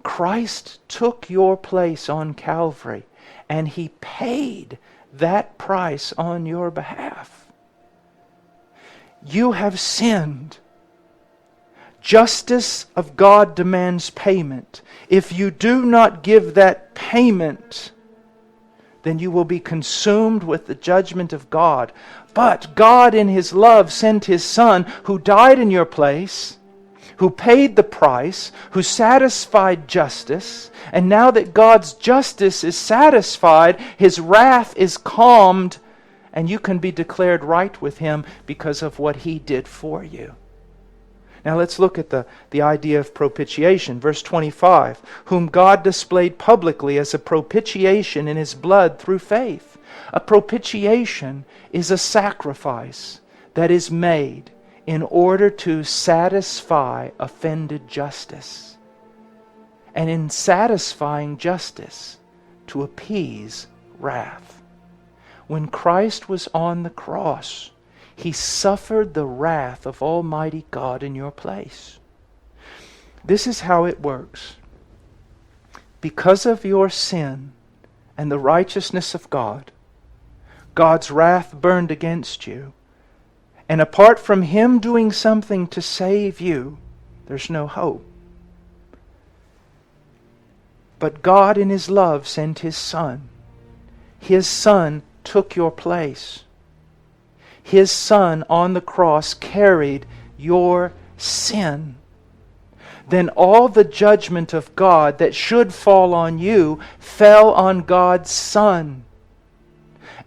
Christ took your place on Calvary, and He paid that price on your behalf. You have sinned. Justice of God demands payment. If you do not give that payment, then you will be consumed with the judgment of God. But God in His love sent His Son, who died in your place, who paid the price, who satisfied justice. And now that God's justice is satisfied, His wrath is calmed, and you can be declared right with Him because of what He did for you. Now let's look at the idea of propitiation. Verse 25, whom God displayed publicly as a propitiation in His blood through faith. A propitiation is a sacrifice that is made in order to satisfy offended justice. And in satisfying justice, to appease wrath. When Christ was on the cross, He suffered the wrath of Almighty God in your place. This is how it works. Because of your sin and the righteousness of God, God's wrath burned against you. And apart from Him doing something to save you, there's no hope. But God in His love sent His Son. His Son took your place. His Son on the cross carried your sin. Then all the judgment of God that should fall on you fell on God's Son.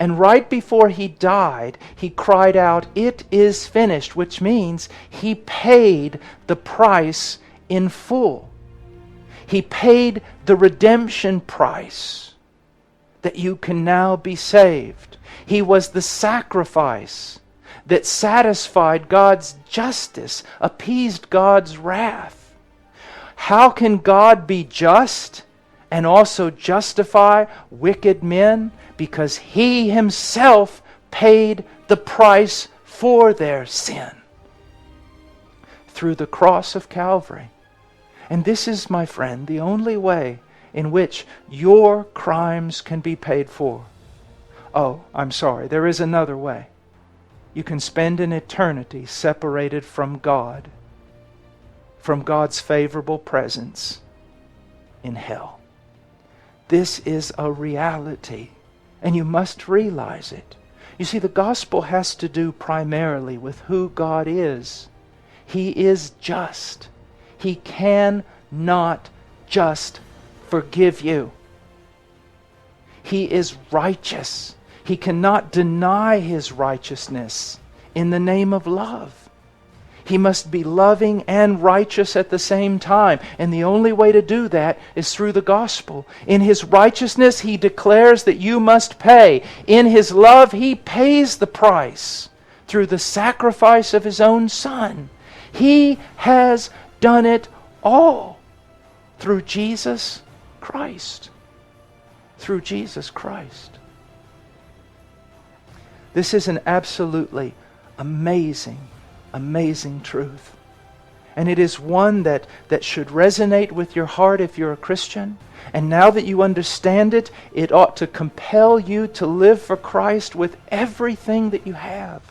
And right before He died, He cried out, "It is finished," which means He paid the price in full. He paid the redemption price that you can now be saved. He was the sacrifice that satisfied God's justice, appeased God's wrath. How can God be just and also justify wicked men? Because He Himself paid the price for their sin through the cross of Calvary. And this is, my friend, the only way in which your crimes can be paid for. Oh, I'm sorry, there is another way. You can spend an eternity separated from God, from God's favorable presence in hell. This is a reality, and you must realize it. You see, the gospel has to do primarily with who God is. He is just. He cannot just forgive you. He is righteous. He cannot deny His righteousness in the name of love. He must be loving and righteous at the same time. And the only way to do that is through the gospel. In His righteousness, He declares that you must pay. In His love, He pays the price through the sacrifice of His own Son. He has done it all through Jesus Christ. Through Jesus Christ. This is an absolutely amazing, amazing truth. And it is one that should resonate with your heart if you're a Christian. And now that you understand it, it ought to compel you to live for Christ with everything that you have.